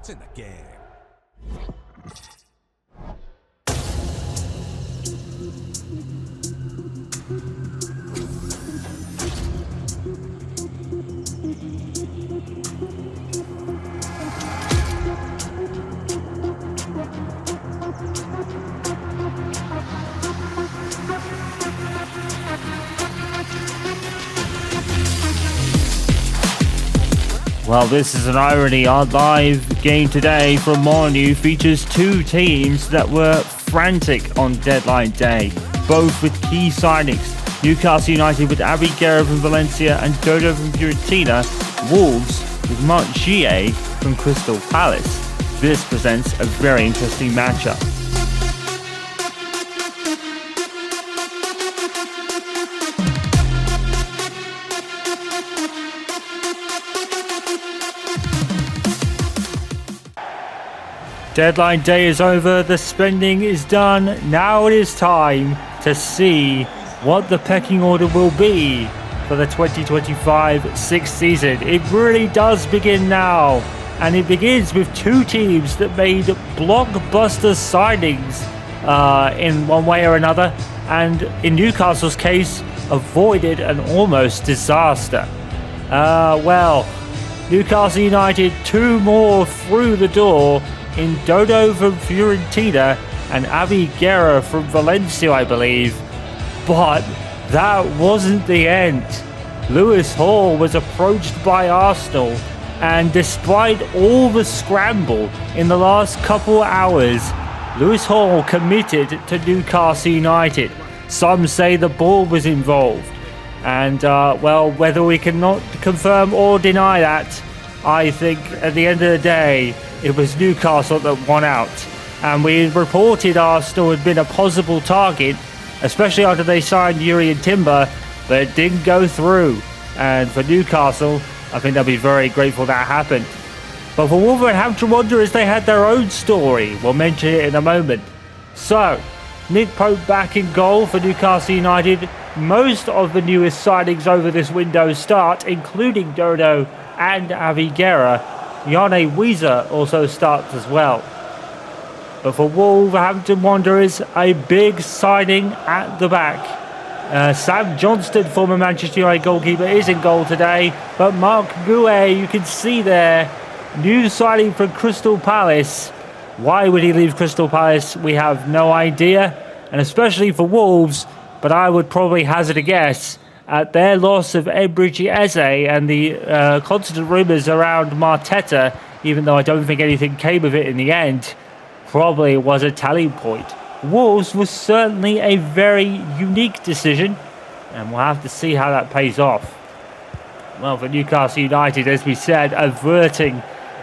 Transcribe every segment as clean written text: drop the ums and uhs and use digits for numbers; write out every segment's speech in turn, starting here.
It's in the game. Well, this is an irony. Our live game today from Molyneux features two teams that were frantic on deadline day, both with key signings. Newcastle United with Avi Guerra from Valencia and Dodo from Fiorentina. Wolves with Marc Guéhi from Crystal Palace. This presents a very interesting matchup. Deadline day is over, the spending is done. Now it is time to see what the pecking order will be for the 2025-6 season. It really does begin now, and it begins with two teams that made blockbuster signings in one way or another, and in Newcastle's case, avoided an almost disaster. Well, Newcastle United, two more through the door in Dodo from Fiorentina and Avi Guerra from Valencia, I believe. But that wasn't the end. Lewis Hall was approached by Arsenal, and despite all the scramble in the last couple hours, Lewis Hall committed to Newcastle United. Some say the ball was involved, and well, whether we cannot confirm or deny that, I think at the end of the day, it was Newcastle that won out. And we reported Arsenal had been a possible target, especially after they signed Jurrien Timber, but it didn't go through. And for Newcastle, I think they'll be very grateful that happened. But for Wolverhampton Wanderers, they had their own story. We'll mention it in a moment. So, Nick Pope back in goal for Newcastle United. Most of the newest signings over this window start, including Dodo and Avi Guerra. Yanni Weezer also starts as well. But for Wolverhampton Wanderers, a big signing at the back. Sam Johnston, former Manchester United goalkeeper, is in goal today. But Marc Guéhi, you can see there, new signing from Crystal Palace. Why would he leave Crystal Palace? We have no idea. And especially for Wolves, but I would probably hazard a guess at their loss of Ebrich Eze and the constant rumours around Marteta, even though I don't think anything came of it in the end, probably was a tallying point. Wolves was certainly a very unique decision, and we'll have to see how that pays off. Well, for Newcastle United, as we said, averting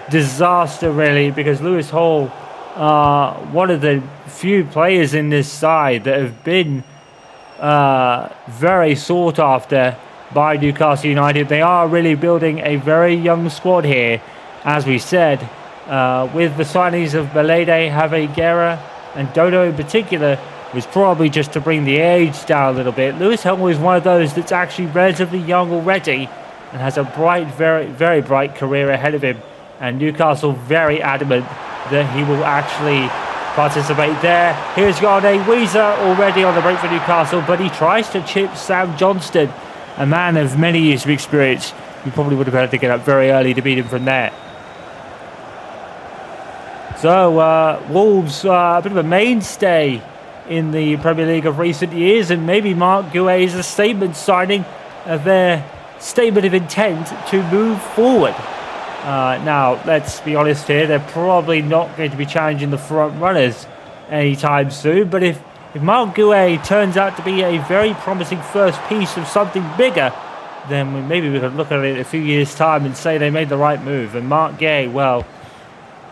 disaster really, because Lewis Hall, one of the few players in this side that have been very sought after by Newcastle United. They are really building a very young squad here, as we said, with the signings of Balede, Avi Guerra and Dodo in particular, was probably just to bring the age down a little bit. Lewis Hall is one of those that's actually relatively young already and has a bright, very, very bright career ahead of him, and Newcastle very adamant that he will actually participate there. Here's Yanni Weezer already on the break for Newcastle, but he tries to chip Sam Johnston, a man of many years of experience. You probably would have had to get up very early to beat him from there. So Wolves, a bit of a mainstay in the Premier League of recent years, and maybe Marc Guéhi is a statement signing of their statement of intent to move forward. Now, let's be honest here, they're probably not going to be challenging the front runners anytime soon, but if Marc Guéhi turns out to be a very promising first piece of something bigger, then maybe we could look at it in a few years' time and say they made the right move. And Marc Guéhi, well,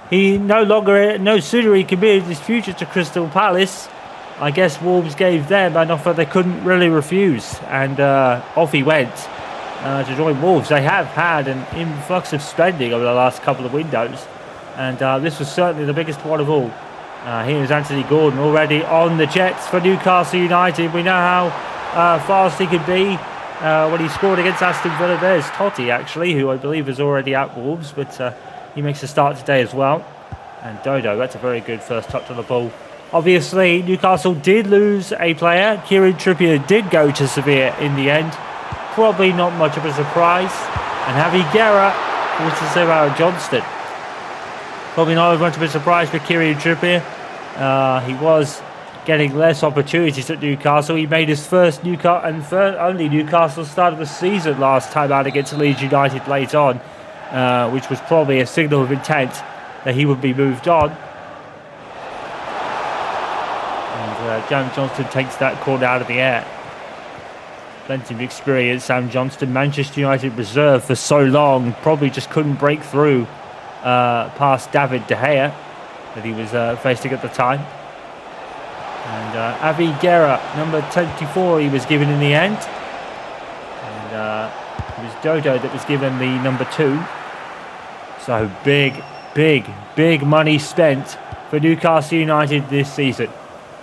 he no sooner he committed his future to Crystal Palace, I guess Wolves gave them an offer they couldn't really refuse, and off he went to join Wolves. They have had an influx of spending over the last couple of windows, and this was certainly the biggest one of all. Here's Anthony Gordon already on the jets for Newcastle United. We know how fast he could be when he scored against Aston Villa. There's Totti, actually, who I believe is already at Wolves, but He makes a start today as well. And Dodo, that's a very good first touch on the ball. Obviously, Newcastle did lose a player. Kieran Trippier did go to Sevilla in the end. Probably not much of a surprise. And Javi Guerra, what's to say about Johnston? Probably not much of a surprise for Kieran Trippier. He was getting less opportunities at Newcastle. He made his first only Newcastle start of the season last time out against Leeds United late on, which was probably a signal of intent that he would be moved on. And Sam Johnston takes that corner out of the air. Plenty of experience, Sam Johnston. Manchester United reserve for so long, probably just couldn't break through past David De Gea that he was facing at the time. And Javi Guerra, number 24, he was given in the end. And it was Dodo that was given the number 2. So big money spent for Newcastle United this season.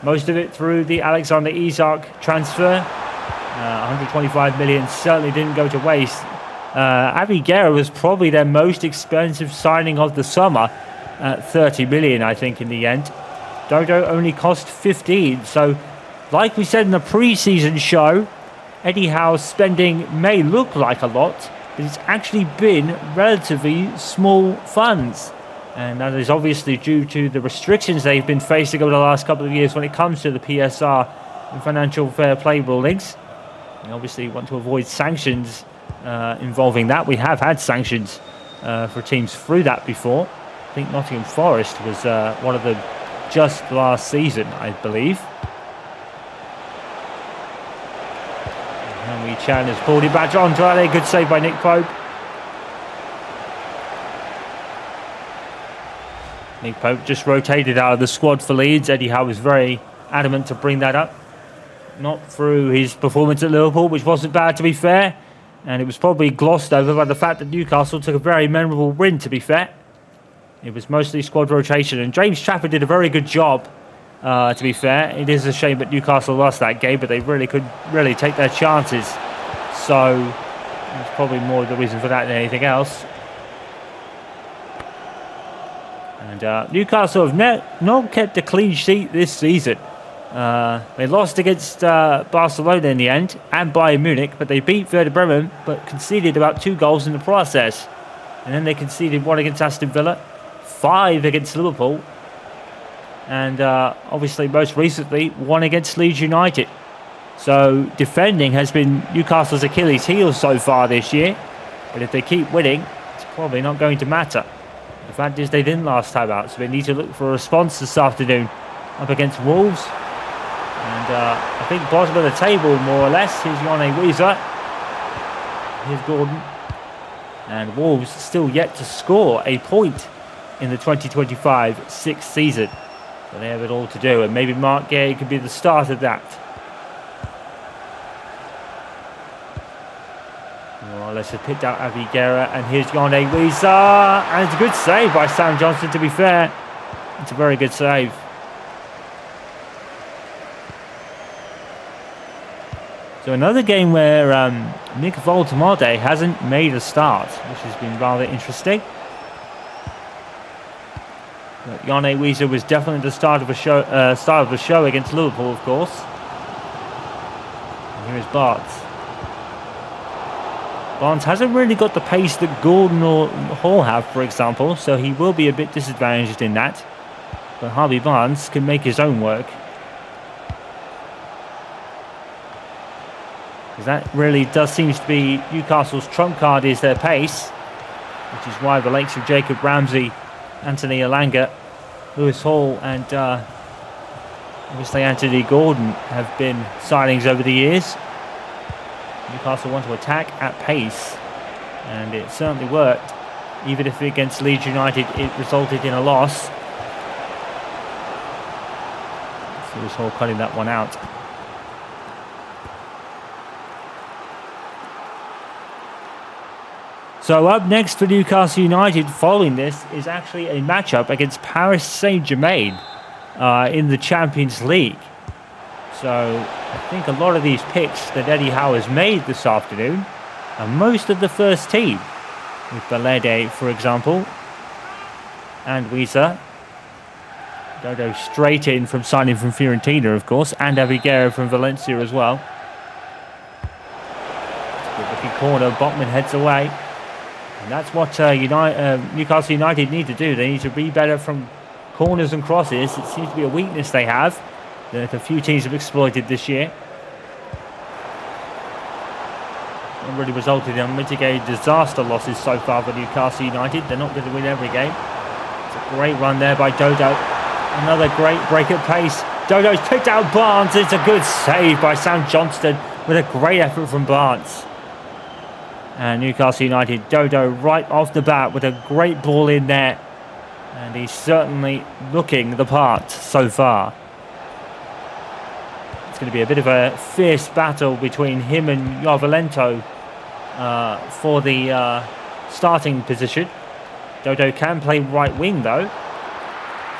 Most of it through the Alexander Isak transfer. 125 million certainly didn't go to waste. Javi Guerra was probably their most expensive signing of the summer at 30 million, I think, in the end. Dodo only cost 15. So, like we said in the pre-season show, Eddie Howe's spending may look like a lot, but it's actually been relatively small funds. And that is obviously due to the restrictions they've been facing over the last couple of years when it comes to the PSR and financial fair play rulings. And obviously want to avoid sanctions involving that. We have had sanctions for teams through that before. I think Nottingham Forest was one of them just last season, I believe. Henry Chan has pulled it back on Andrade. Good save by Nick Pope. Nick Pope just rotated out of the squad for Leeds. Eddie Howe was very adamant to bring that up. Not through his performance at Liverpool, which wasn't bad, to be fair. And it was probably glossed over by the fact that Newcastle took a very memorable win, to be fair. It was mostly squad rotation, and James Trafford did a very good job, to be fair. It is a shame that Newcastle lost that game, but they really could take their chances. So, that's probably more the reason for that than anything else. And Newcastle have not kept a clean sheet this season. They lost against Barcelona in the end, and Bayern Munich, but they beat Werder Bremen, but conceded about 2 goals in the process. And then they conceded 1 against Aston Villa, 5 against Liverpool, and obviously most recently 1 against Leeds United. So defending has been Newcastle's Achilles heel so far this year, but if they keep winning, it's probably not going to matter. The fact is they didn't last time out, so they need to look for a response this afternoon up against Wolves. And I think bottom of the table, more or less. Here's Yone Weezer. Here's Gordon. And Wolves still yet to score a point in the 2025 sixth season. So they have it all to do, and maybe Mark Gay could be the start of that. Well, let's have picked out Javi Guerra, and here's Yone Weezer. And it's a good save by Sam Johnston, to be fair. It's a very good save. So another game where Nick Voltemade hasn't made a start, which has been rather interesting. But Yone Weezer was definitely the start of the show against Liverpool, of course. And here is Barnes. Barnes hasn't really got the pace that Gordon or Hall have, for example, so he will be a bit disadvantaged in that. But Harvey Barnes can make his own work. Because that really does seem to be Newcastle's trump card, is their pace, which is why the likes of Jacob Ramsey, Anthony Elanga, Lewis Hall and obviously Anthony Gordon have been signings over the years. Newcastle want to attack at pace, and it certainly worked. Even if against Leeds United it resulted in a loss. Lewis Hall cutting that one out. So up next for Newcastle United following this is actually a matchup against Paris Saint-Germain in the Champions League. So I think a lot of these picks that Eddie Howe has made this afternoon are most of the first team. With Balede, for example, and Weezer. Dodo straight in from signing from Fiorentina, of course, and Aviguera from Valencia as well. Good looking corner, Botman heads away. And that's what Newcastle United need to do. They need to be better from corners and crosses. It seems to be a weakness they have that a few teams have exploited this year. It really resulted in unmitigated disaster losses so far for Newcastle United. They're not going to win every game. It's a great run there by Dodo. Another great break at pace. Dodo's picked out Barnes. It's a good save by Sam Johnston with a great effort from Barnes. And Newcastle United, Dodo right off the bat with a great ball in there. And he's certainly looking the part so far. It's going to be a bit of a fierce battle between him and Jarvalento for the starting position. Dodo can play right wing though.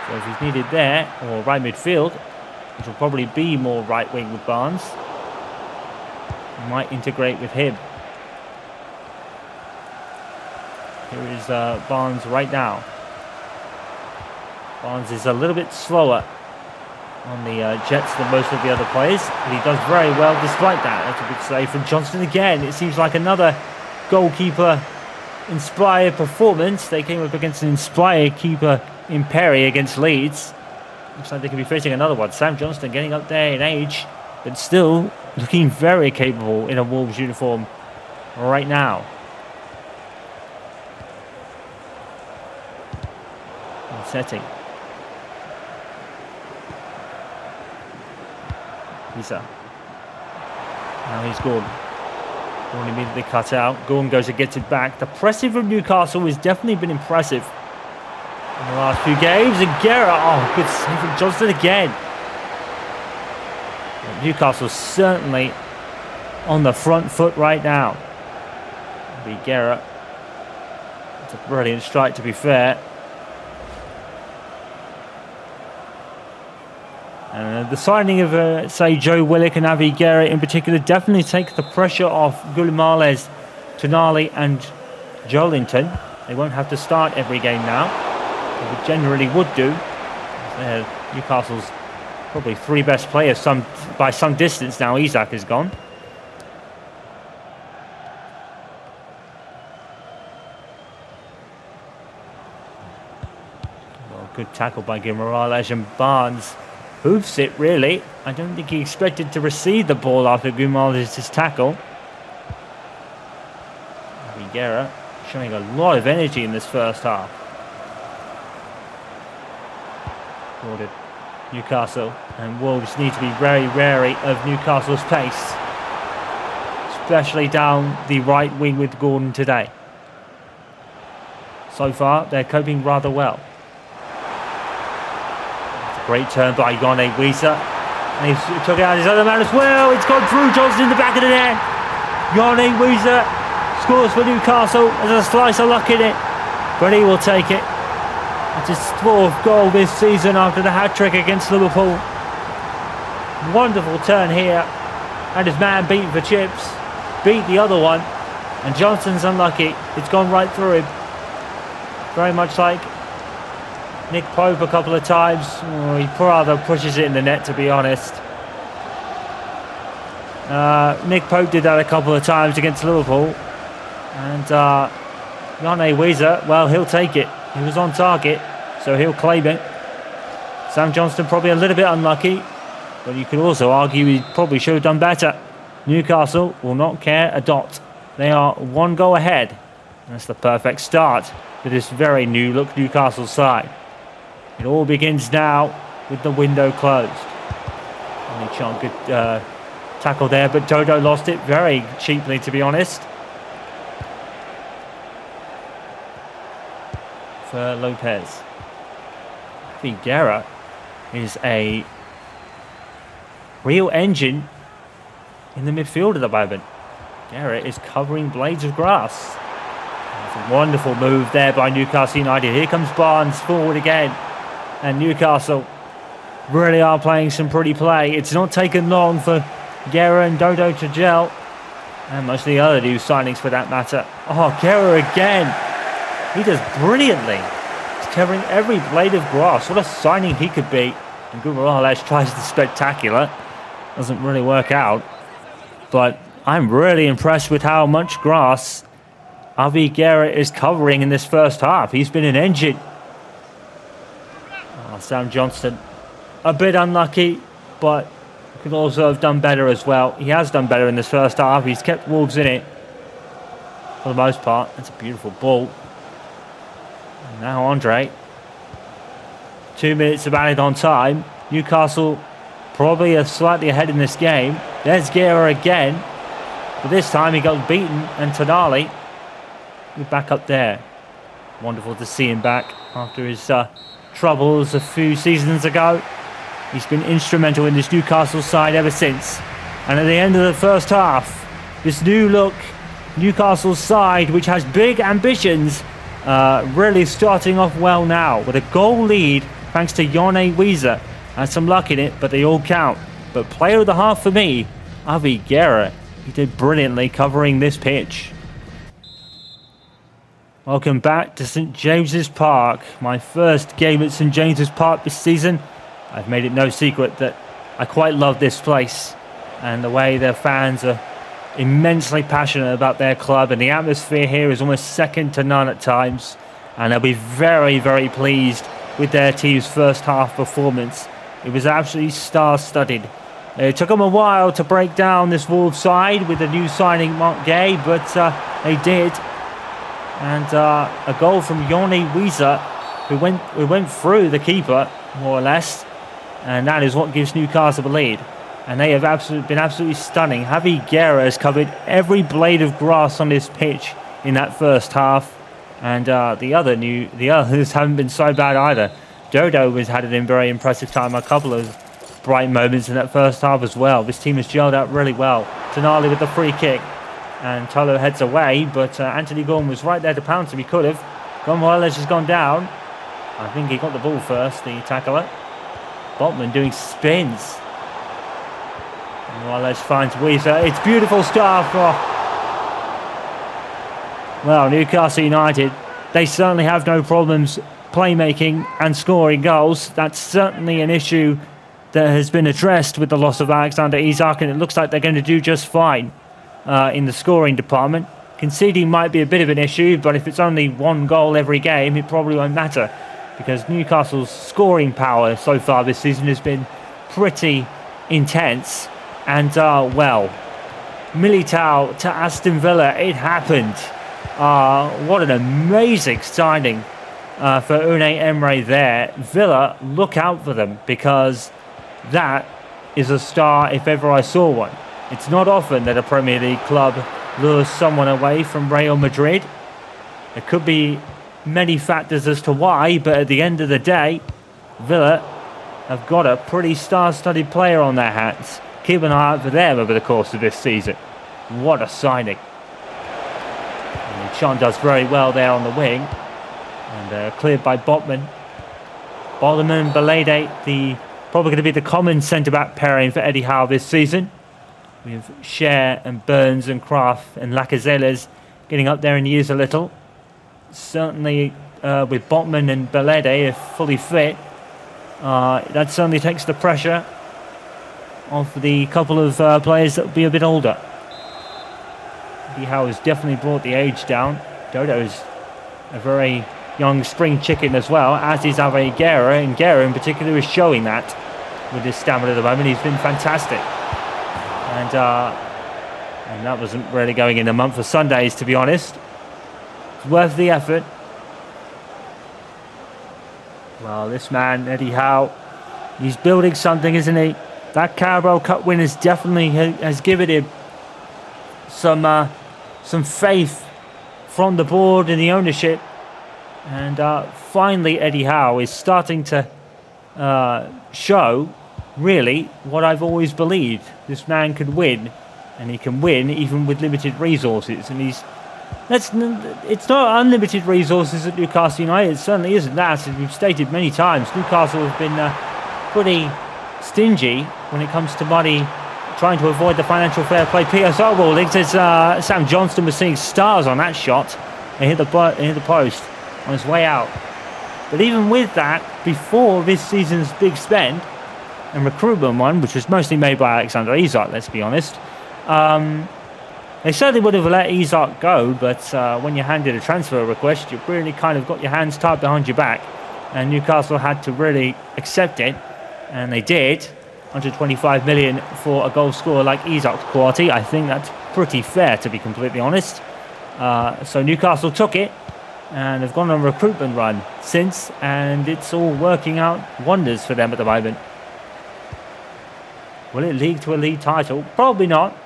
So if he's needed there, or right midfield, which will probably be more right wing with Barnes, he might integrate with him. Here is Barnes right now. Barnes is a little bit slower on the jets than most of the other players, but he does very well despite that. That's a good save from Johnston again. It seems like another goalkeeper inspired performance. They came up against an inspired keeper in Perry against Leeds. Looks like they could be facing another one. Sam Johnston getting up there in age, but still looking very capable in a Wolves uniform right now. And setting. Isa. Now he's Gordon. Gordon immediately cut out. Gordon goes and gets it back. The pressing from Newcastle has definitely been impressive in the last few games. And Guerra, oh, good save from Johnston again. Newcastle's certainly on the front foot right now. Guerra. It's a brilliant strike, to be fair. The signing of, say, Joe Willock and Avi Guerra in particular definitely takes the pressure off Gulmales, Tonali and Jolinton. They won't have to start every game now. They generally would do. Newcastle's probably three best players by some distance now. Isak is gone. Well, good tackle by Guimaraes, and Barnes hoofs it, really. I don't think he expected to receive the ball after Guimaraes' tackle. Guerra showing a lot of energy in this first half. Ordered. Newcastle and Wolves need to be very wary of Newcastle's pace, especially down the right wing with Gordon today. So far, they're coping rather well. Great turn by Yone Weezer. And he took out his other man as well. It's gone through Johnson in the back of the net. Yone Weezer scores for Newcastle. There's a slice of luck in it, but he will take it. It's his fourth goal this season after the hat-trick against Liverpool. Wonderful turn here. And his man beat for chips. Beat the other one. And Johnson's unlucky. It's gone right through him. Very much like Nick Pope a couple of times. Oh, he rather pushes it in the net, to be honest. Nick Pope did that a couple of times against Liverpool. And Yone Weezer, well, he'll take it. He was on target, so he'll claim it. Sam Johnston probably a little bit unlucky, but you could also argue he probably should have done better. Newcastle will not care a dot. They are one goal ahead. That's the perfect start for this very new-look Newcastle side. It all begins now with the window closed. Only Chan good tackle there, but Dodo lost it very cheaply, to be honest. For Lopez. Guerra is a real engine in the midfield at the moment. Guerra is covering blades of grass. That's a wonderful move there by Newcastle United. Here comes Barnes forward again. And Newcastle really are playing some pretty play. It's not taken long for Guerra and Dodo to gel. And most of the other new signings for that matter. Oh, Guerra again. He does brilliantly. He's covering every blade of grass. What a signing he could be. And Morales tries the spectacular. Doesn't really work out. But I'm really impressed with how much grass Avi Guerra is covering in this first half. He's been an engine. Oh, Sam Johnston, a bit unlucky, but could also have done better as well. He has done better in this first half. He's kept Wolves in it for the most part. That's a beautiful ball. And now Andre. 2 minutes of added on time. Newcastle probably are slightly ahead in this game. There's Guerra again. But this time he got beaten, and Tonali, we're back up there. Wonderful to see him back after his troubles a few seasons ago. He's been instrumental in this Newcastle side ever since. And at the end of the first half, this new look Newcastle side, which has big ambitions, really starting off well now with a goal lead thanks to Yone Weezer. Had some luck in it, but they all count. But player of the half for me, Avi Guerra. He did brilliantly covering this pitch. Welcome back to St James's Park. My first game at St James's Park this season. I've made it no secret that I quite love this place and the way their fans are immensely passionate about their club, and the atmosphere here is almost second to none at times, and they'll be very, very pleased with their team's first half performance. It was absolutely star-studded. It took them a while to break down this Wolves side with the new signing Mark Gay, but they did. And a goal from Yone Weezer, who went through the keeper, more or less. And that is what gives Newcastle the lead. And they have been absolutely stunning. Avi Guerra has covered every blade of grass on this pitch in that first half. And the others haven't been so bad either. Dodo has had a very impressive time. A couple of bright moments in that first half as well. This team has gelled out really well. Tonali with the free kick. And Tolo heads away, but Anthony Gordon was right there to pounce if he could have. Morales has gone down. I think he got the ball first, the tackler. Botman doing spins. Morales finds Weezer. It's beautiful stuff. Oh. Well, Newcastle United, they certainly have no problems playmaking and scoring goals. That's certainly an issue that has been addressed with the loss of Alexander Isak, and it looks like they're going to do just fine in the scoring department. Conceding might be a bit of an issue, but if it's only one goal every game, it probably won't matter, because Newcastle's scoring power so far this season has been pretty intense. And, well, Militao to Aston Villa, it happened. What an amazing signing for Unai Emery there. Villa, look out for them, because that is a star if ever I saw one. It's not often that a Premier League club lures someone away from Real Madrid. There could be many factors as to why, but at the end of the day, Villa have got a pretty star-studded player on their hands. Keep an eye out for them over the course of this season. What a signing. And Sean does very well there on the wing. And cleared by Botman. Botman and Balede, probably going to be the common centre-back pairing for Eddie Howe this season. With Schär and Burns and Kraft and Lacazette getting up there in years a little. Certainly with Botman and Balede if fully fit, that certainly takes the pressure off the couple of players that will be a bit older. Eddie Howe has definitely brought the age down. Dodo is a very young spring chicken as well, as is Avi Guerra, and Guerra in particular is showing that with his stamina at the moment. He's been fantastic. And that wasn't really going in a month of Sundays, to be honest. It's worth the effort. Well, this man, Eddie Howe, he's building something, isn't he? That Carabao Cup win has given him some faith from the board and the ownership. And finally, Eddie Howe is starting to show, really, what I've always believed. This man can win, and he can win even with limited resources. And it's not unlimited resources at Newcastle United. It certainly isn't that, as we've stated many times. Newcastle have been pretty stingy when it comes to money, trying to avoid the financial fair play PSR rulings. Sam Johnston was seeing stars on that shot. He hit the post on his way out. But even with that, before this season's big spend and recruitment one, which was mostly made by Alexander Isak, let's be honest, they certainly would have let Isak go, but when you handed a transfer request, you really kind of got your hands tied behind your back, and Newcastle had to really accept it, and they did. 125 million for a goal scorer like Isak's quality. I think that's pretty fair, to be completely honest. So Newcastle took it, and have gone on a recruitment run since, and it's all working out wonders for them at the moment. Will it lead to a league title? Probably not.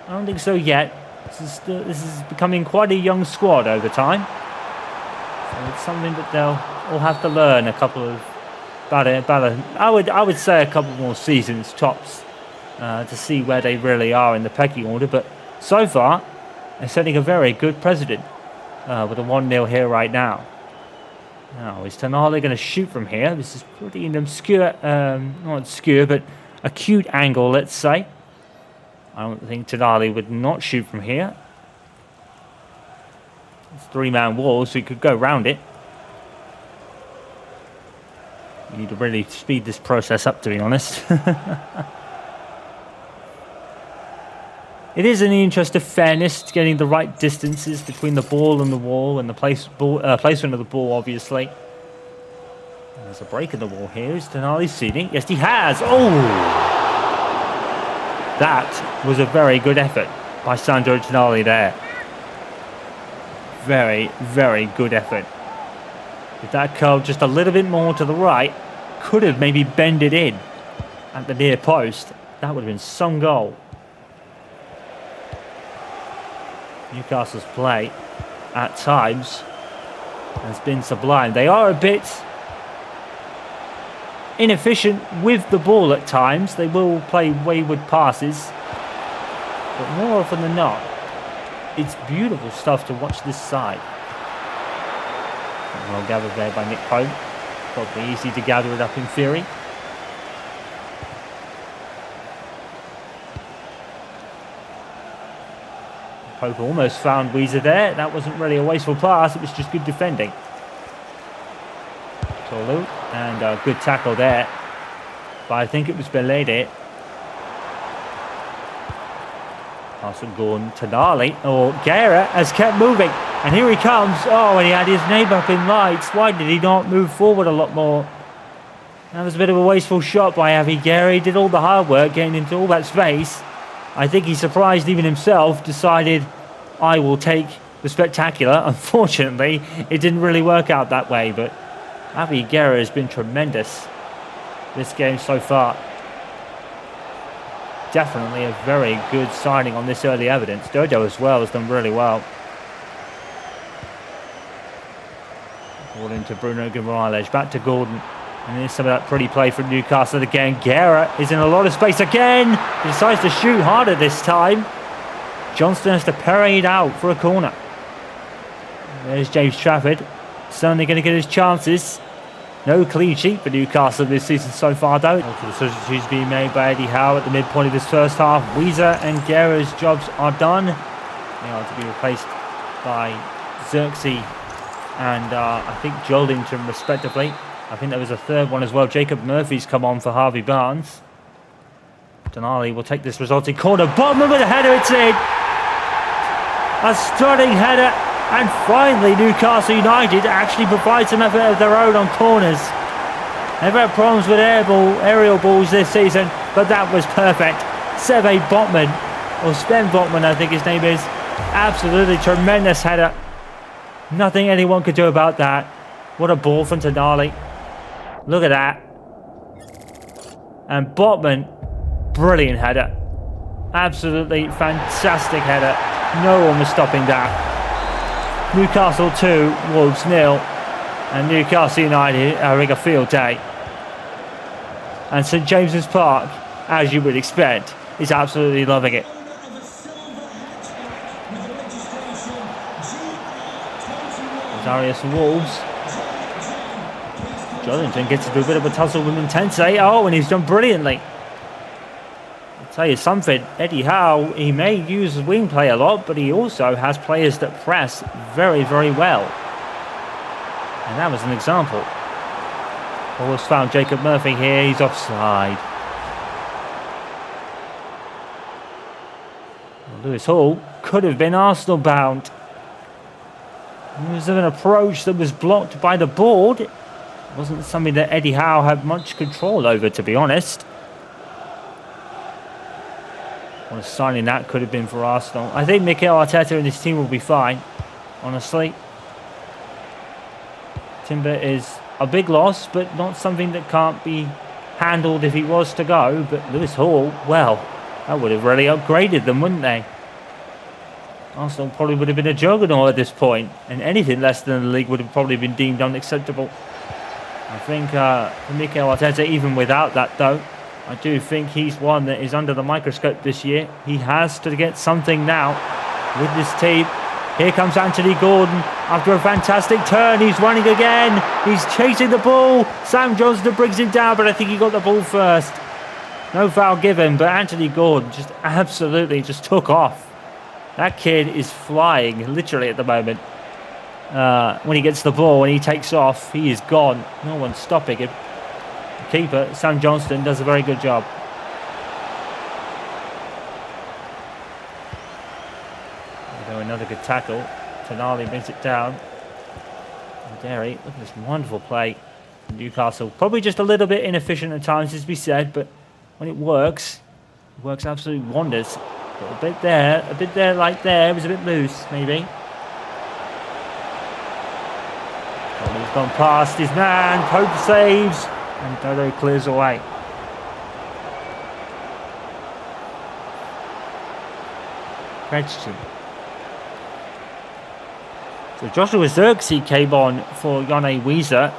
I don't think so yet. This is becoming quite a young squad over time. So it's something that they'll all have to learn I would say a couple more seasons tops to see where they really are in the pecking order. But so far, they're setting a very good precedent with a 1-0 here right now. Now, is Tonali going to shoot from here? This is pretty an obscure, not obscure, but acute angle, let's say. I don't think Tonali would not shoot from here. It's 3-man wall, so he could go round it. You need to really speed this process up, to be honest. It is in the interest of fairness, getting the right distances between the ball and the wall, and the placement of the ball, obviously. And there's a break in the wall here. Is Tonali seeding? Yes, he has. Oh! That was a very good effort by Sandro Tonali there. Very, very good effort. If that curled just a little bit more to the right, could have maybe bended in at the near post. That would have been some goal. Newcastle's play at times has been sublime. They are a bit inefficient with the ball at times. They will play wayward passes, but more often than not, it's beautiful stuff to watch this side. Well gathered there by Nick Howe. Probably easy to gather it up in theory. Pope almost found Weezer there. That wasn't really a wasteful pass, it was just good defending. Tolu, and a good tackle there. But I think it was Belede. Arsenal Gordon, Tonali, or Guerra has kept moving. And here he comes. Oh, and he had his name up in lights. Why did he not move forward a lot more? That was a bit of a wasteful shot by Avi Guerra. He did all the hard work, getting into all that space. I think he surprised even himself, decided, I will take the spectacular. Unfortunately, it didn't really work out that way, but Avi Guerra has been tremendous this game so far. Definitely a very good signing on this early evidence. Dodo as well has done really well. Ball into Bruno Guimaraes, back to Gordon. And there's some of that pretty play from Newcastle again. Guerra is in a lot of space again. He decides to shoot harder this time. Johnston has to parry it out for a corner. There's James Trafford. Certainly going to get his chances. No clean sheet for Newcastle this season so far, though. The substitutes being made by Eddie Howe at the midpoint of this first half. Weezer and Guerra's jobs are done. They are to be replaced by Xerxes and I think Joldington, respectively. I think there was a third one as well. Jacob Murphy's come on for Harvey Barnes. Tonali will take this resulting corner. Botman with a header, it's in. A stunning header. And finally, Newcastle United actually provide some effort of their own on corners. They've had problems with aerial balls this season, but that was perfect. Seve Botman, or Sven Botman I think his name is. Absolutely tremendous header. Nothing anyone could do about that. What a ball from Tonali. Look at that. And Botman, brilliant header. Absolutely fantastic header. No one was stopping that. Newcastle 2, Wolves 0. And Newcastle United are having a field day. And St James's Park, as you would expect, is absolutely loving it. Darius Wolves. Jolinton gets into a bit of a tussle with Intense. Oh, and he's done brilliantly. I'll tell you something, Eddie Howe, he may use wing play a lot, but he also has players that press very, very well. And that was an example. Almost found Jacob Murphy here. He's offside. Well, Lewis Hall could have been Arsenal bound. It was an approach that was blocked by the board. It wasn't something that Eddie Howe had much control over, to be honest. What a signing that could have been for Arsenal. I think Mikel Arteta and his team will be fine, honestly. Timber is a big loss, but not something that can't be handled if he was to go. But Lewis Hall, well, that would have really upgraded them, wouldn't they? Arsenal probably would have been a juggernaut at this point, and anything less than the league would have probably been deemed unacceptable. I think for Mikel Arteta, even without that though, I do think he's one that is under the microscope this year. He has to get something now with this team. Here comes Anthony Gordon after a fantastic turn. He's running again. He's chasing the ball. Sam Johnston brings him down, but I think he got the ball first. No foul given, but Anthony Gordon just absolutely just took off. That kid is flying, literally, at the moment. When he gets the ball, when he takes off, he is gone. No one's stopping him. The keeper, Sam Johnston, does a very good job. Another good tackle. Tonali brings it down. And Derry, look at this wonderful play from Newcastle. Probably just a little bit inefficient at times, as we said, but when it works absolute wonders. A bit there, like there. It was a bit loose, maybe. Oh, he's gone past his man. Pope saves, and Dodo clears away. Question. So Joshua Zirkzee came on for Yone Weezer.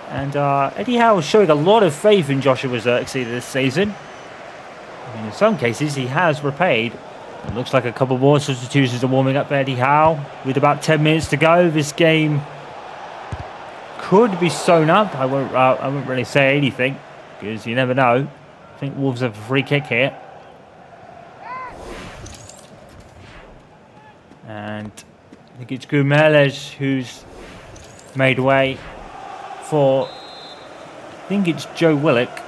And Eddie Howe is showing a lot of faith in Joshua Zirkzee this season. I mean, in some cases, he has repaid. It looks like a couple more substitutions are warming up for Eddie Howe. With about 10 minutes to go, this game could be sewn up. I won't really say anything, because you never know. I think Wolves have a free kick here. And I think it's Gumeles who's made way for, I think it's Joe Willock,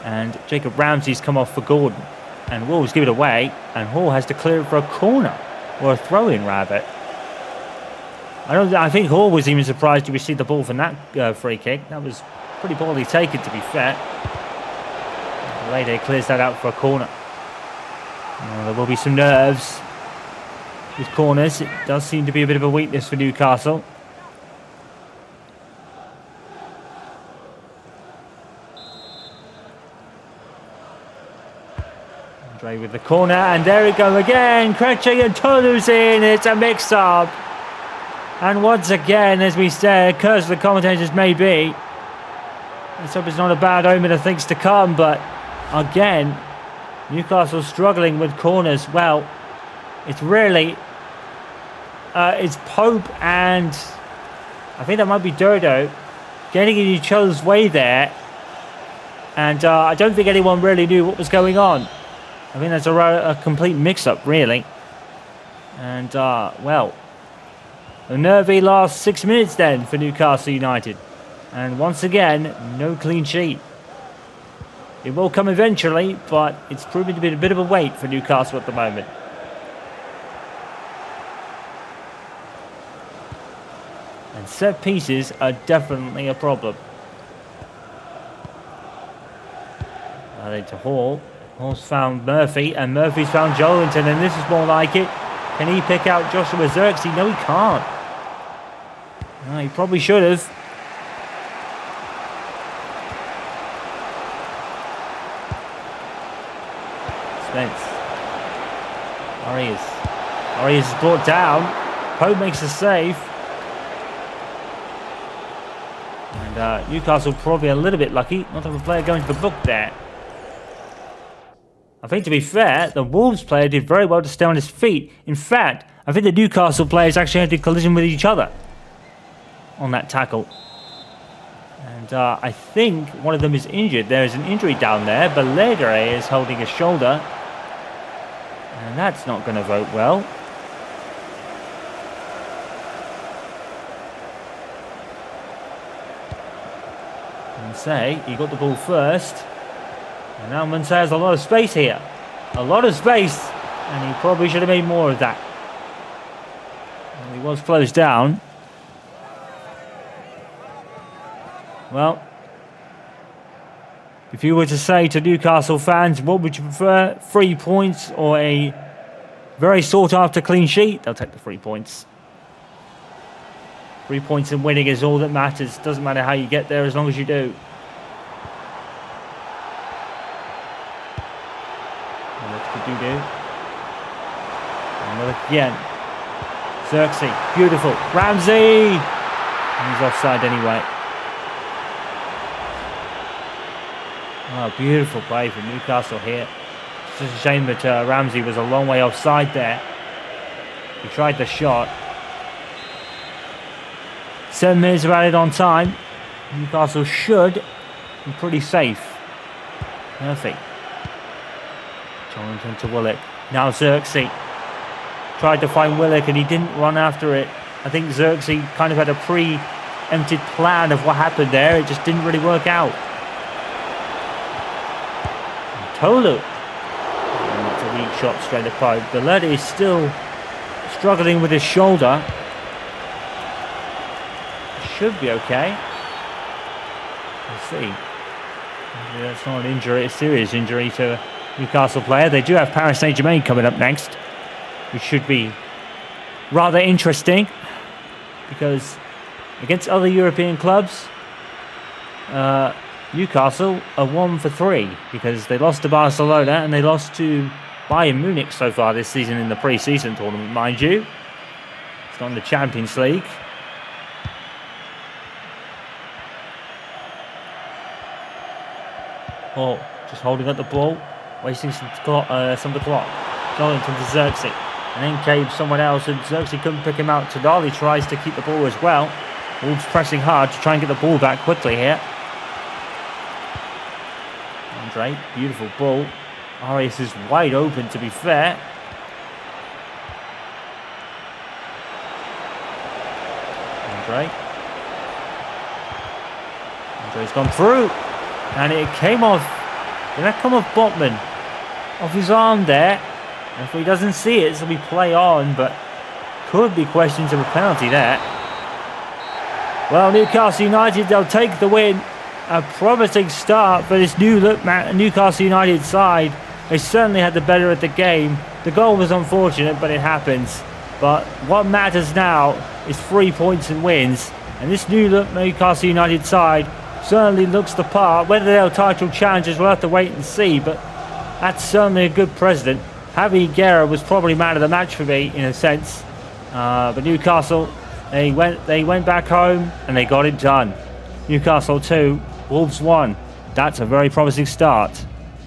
and Jacob Ramsey's come off for Gordon, and Wolves give it away, and Hall has to clear it for a corner, or a throw-in rather. I think Hall was even surprised to receive the ball from that free kick. That was pretty poorly taken, to be fair. Lede clears that out for a corner. There will be some nerves with corners. It does seem to be a bit of a weakness for Newcastle. Andre with the corner, and there we go again. Krejci and Tolu's in. It's a mix-up. And once again, as we said, curse the commentators may be. Let's hope it's not a bad omen of things to come, but again, Newcastle struggling with corners. Well, it's really it's Pope and I think that might be Dodo getting in each other's way there, and I don't think anyone really knew what was going on. I think that's a complete mix-up, really. And well, a nervy last 6 minutes then for Newcastle United, and once again, no clean sheet. It will come eventually, but it's proving to be a bit of a wait for Newcastle at the moment. And set pieces are definitely a problem. To Hall. Hall's found Murphy, and Murphy's found Joelinton, and this is more like it. Can he pick out Joshua Zirkzee? No, he can't. He probably should have. Spence. Arias is brought down. Pope makes a save. And Newcastle probably a little bit lucky not to have a player going to the book there. I think, to be fair, the Wolves player did very well to stay on his feet. In fact, I think the Newcastle players actually had a collision with each other on that tackle. And I think one of them is injured. There is an injury down there. Belledere is holding a shoulder. And that's not going to vote well. Say he got the ball first. And now Mensah has a lot of space here. A lot of space. And he probably should have made more of that. And he was closed down. Well, if you were to say to Newcastle fans, what would you prefer? 3 points or a very sought-after clean sheet? They'll take the 3 points. 3 points and winning is all that matters. Doesn't matter how you get there as long as you do. And look again. Xerxes, beautiful. Ramsey! And he's offside anyway. Oh, beautiful play from Newcastle here. It's just a shame that Ramsey was a long way offside there. He tried the shot. 7 minutes of added on time. Newcastle should be pretty safe. Murphy. Jonathan to Willock. Now Xerxes. Tried to find Willock and he didn't run after it. I think Xerxes kind of had a pre-empted plan of what happened there. It just didn't really work out. Tolu. It's a weak shot straight at pipe. The lad is still struggling with his shoulder. Should be okay. Let's see. Maybe that's not an injury, a serious injury to a Newcastle player. They do have Paris Saint-Germain coming up next, which should be rather interesting because against other European clubs, Newcastle are 1 for 3 because they lost to Barcelona and they lost to Bayern Munich so far this season in the pre-season tournament, mind you. It's not in the Champions League. Oh, just holding up the ball, wasting some of the clock. Darlington to Xerxes, and then came someone else, and Xerxes couldn't pick him out. Tadali tries to keep the ball as well. Wolves pressing hard to try and get the ball back quickly here. Andre, beautiful ball. Arias is wide open, to be fair. Andre's gone through. And it came off. Did that come off Botman? Off his arm there. And if he doesn't see it, so we play on, but could be questions of a penalty there. Well, Newcastle United, they'll take the win. A promising start for this Newcastle United side. They certainly had the better of the game. The goal was unfortunate, but it happens. But what matters now is 3 points and wins. And this new Newcastle United side certainly looks the part. Whether they're title challengers, we'll have to wait and see, but that's certainly a good precedent. Javi Guerra was probably man of the match for me in a sense, but Newcastle, they went back home and they got it done. Newcastle 2, Wolves 1. That's a very promising start.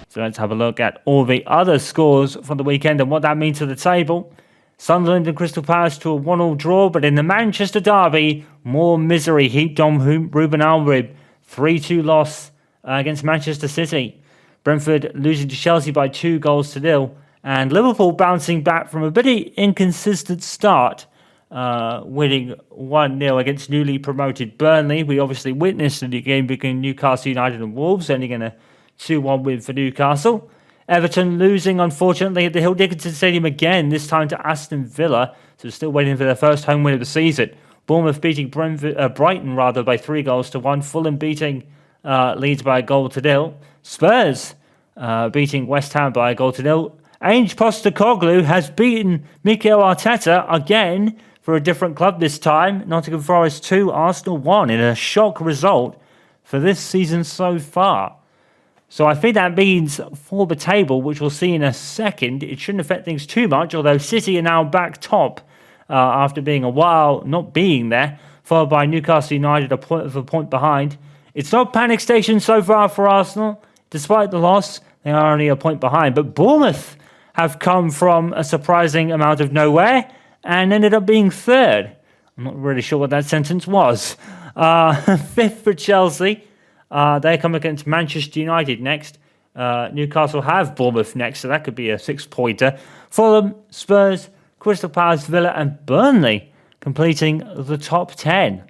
So let's have a look at all the other scores from the weekend and what that means to the table. Sunderland and Crystal Palace to a 1-1 draw, but in the Manchester derby, more misery heaped on Ruben Almrib. 3-2 loss against Manchester City. Brentford losing to Chelsea by 2-0, and Liverpool bouncing back from a bit inconsistent start, winning 1-0 against newly promoted Burnley. We obviously witnessed the game between Newcastle United and Wolves, ending in a 2-1 win for Newcastle. Everton losing, unfortunately, at the Hill Dickinson Stadium again, this time to Aston Villa, so still waiting for their first home win of the season. Bournemouth beating Brighton by 3-1. Fulham beating Leeds by 1-0. Spurs beating West Ham by 1-0. Ange Postecoglou has beaten Mikel Arteta again for a different club this time. Nottingham Forest 2, Arsenal 1 in a shock result for this season so far. So I think that means for the table, which we'll see in a second, it shouldn't affect things too much, although City are now back top. After being a while not being there, followed by Newcastle United a point behind. It's not panic station so far for Arsenal. Despite the loss, they are only a point behind. But Bournemouth have come from a surprising amount of nowhere and ended up being third. I'm not really sure what that sentence was. Fifth for Chelsea. They come against Manchester United next. Newcastle have Bournemouth next, so that could be a 6-pointer. Fulham, Spurs, Crystal Palace, Villa and Burnley completing the top 10.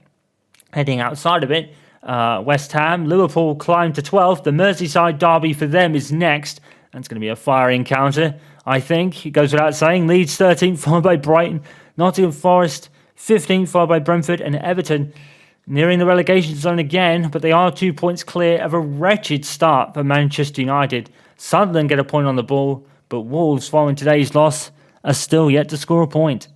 Heading outside of it, West Ham. Liverpool climb to 12th. The Merseyside derby for them is next. That's going to be a fiery encounter, I think. It goes without saying. Leeds 13th, followed by Brighton. Nottingham Forest 15th, followed by Brentford and Everton. Nearing the relegation zone again, but they are 2 points clear of a wretched start for Manchester United. Sunderland get a point on the ball, but Wolves, following today's loss, are still yet to score a point.